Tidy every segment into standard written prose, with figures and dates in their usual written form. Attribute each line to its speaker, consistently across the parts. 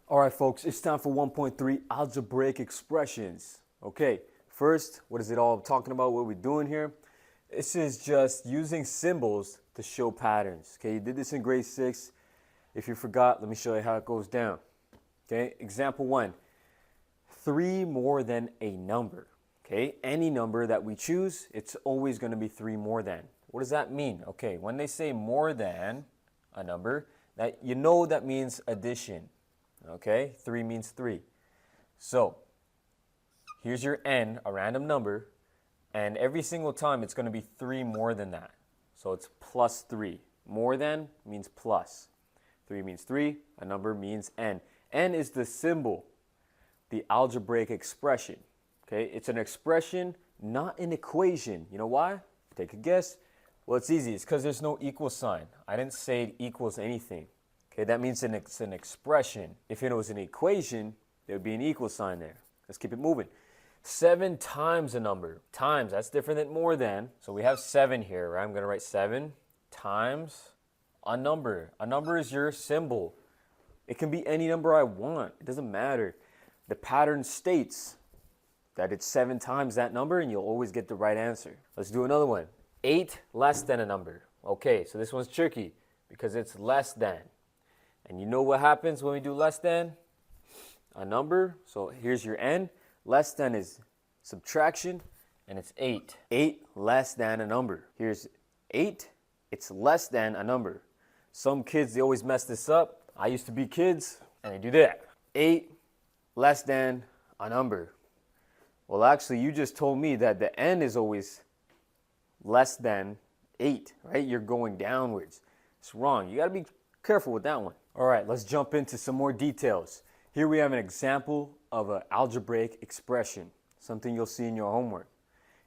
Speaker 1: All right, folks, it's time for 1.3 Algebraic Expressions. Okay, first, what is it all talking about? What we're doing here? This is just using symbols to show patterns. Okay, you did this in grade 6. If you forgot, let me show you how it goes down. Okay, example 1, 3 more than a number. Okay, any number that we choose, it's always going to be 3 more than. What does that mean? Okay, when they say more than a number, that you know that means addition. Okay, 3 means 3. So here's your n, a random number, and every single time it's going to be 3 more than that. So it's plus 3. More than means plus. 3 means 3, a number means n. N is the symbol, the algebraic expression. Okay, it's an expression, not an equation. You know why? Take a guess. Well, it's easy. It's because there's no equal sign. I didn't say it equals anything. Okay, that means it's an expression. If it was an equation, there would be an equal sign there. Let's keep it moving. 7 times a number. Times, that's different than more than. So we have 7 here, right? I'm going to write 7 times a number. A number is your symbol. It can be any number I want. It doesn't matter. The pattern states that it's 7 times that number, and you'll always get the right answer. Let's do another one. 8 less than a number. Okay, so this one's tricky because it's less than. And you know what happens when we do less than a number? So here's your n. Less than is subtraction, and it's 8. 8 less than a number. Here's 8. It's less than a number. Some kids, they always mess this up. I used to be kids, and they do that. 8 less than a number. Well, actually, you just told me that the n is always less than 8, right? You're going downwards. It's wrong. You got to be careful with that one. All right, let's jump into some more details. Here we have an example of an algebraic expression, something you'll see in your homework.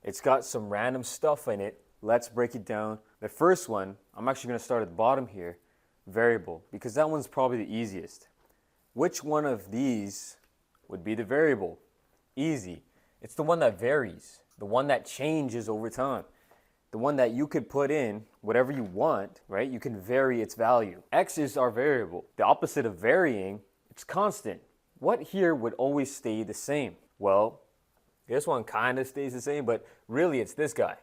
Speaker 1: It's got some random stuff in it. Let's break it down. The first one, I'm actually going to start at the bottom here, variable, because that one's probably the easiest. Which one of these would be the variable? Easy. It's the one that varies, the one that changes over time. The one that you could put in whatever you want, right? You can vary its value. X is our variable. The opposite of varying, it's constant. What here would always stay the same? Well, this one kind of stays the same, but really it's this guy,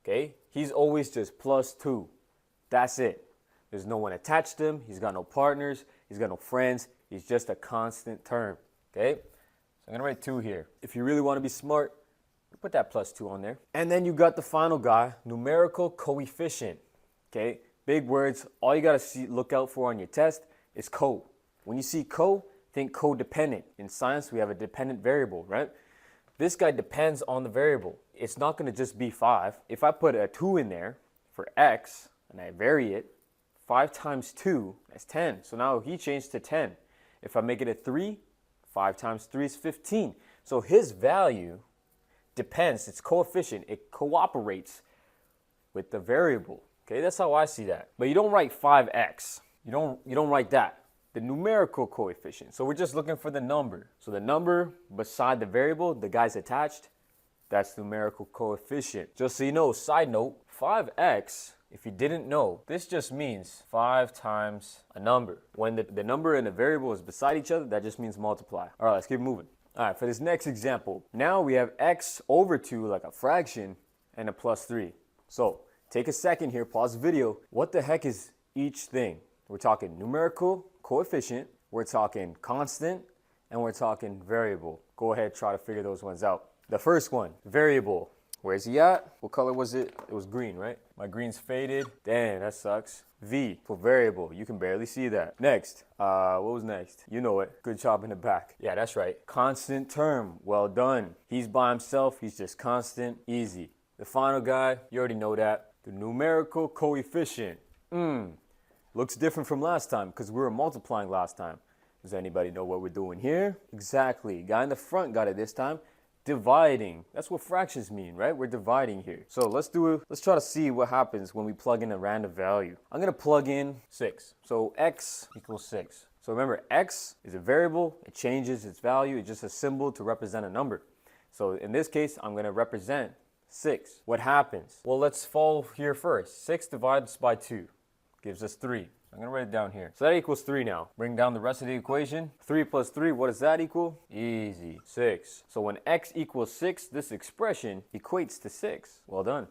Speaker 1: okay? He's always just plus 2. That's it. There's no one attached to him. He's got no partners. He's got no friends. He's just a constant term, okay? So I'm going to write 2 here. If you really want to be smart, put that plus 2 on there. And then you got the final guy, numerical coefficient. Okay, big words. All you got to look out for on your test is co. When you see co, think codependent. In science, we have a dependent variable, right? This guy depends on the variable. It's not going to just be 5. If I put a 2 in there for x and I vary it, 5 times 2, that's 10. So now he changed to 10. If I make it a 3, 5 times 3 is 15. So his value depends, its coefficient, it cooperates with the variable. Okay, that's how I see that. But you don't write 5x. You don't write that. The numerical coefficient. So we're just looking for the number. So the number beside the variable, the guy's attached, that's numerical coefficient. Just so you know, side note, 5x, if you didn't know, this just means 5 times a number. When the number and the variable is beside each other, that just means multiply. All right, let's keep moving. All right, for this next example, now we have x over 2, like a fraction, and a plus 3. So take a second here, pause the video. What the heck is each thing? We're talking numerical coefficient, we're talking constant, and we're talking variable. Go ahead, try to figure those ones out. The first one, variable. Where's he at? What color was it? It was green, right? My green's faded. Damn, that sucks. V for variable. You can barely see that. Next. What was next? You know it. Good job in the back. Yeah, that's right. Constant term. Well done. He's by himself. He's just constant. Easy. The final guy, you already know that. The numerical coefficient. Looks different from last time because we were multiplying last time. Does anybody know what we're doing here? Exactly. Guy in the front got it this time. Dividing. That's what fractions mean, right? We're dividing here. So let's try to see what happens when we plug in a random value. I'm going to plug in 6. So x equals 6. So remember, x is a variable. It changes its value. It's just a symbol to represent a number. So in this case, I'm going to represent 6. What happens? Well, let's follow here first. 6 divided by 2 gives us 3. I'm gonna write it down here. So that equals 3 now. Bring down the rest of the equation. 3 plus 3, what does that equal? Easy, 6. So when x equals 6, this expression equates to 6. Well done.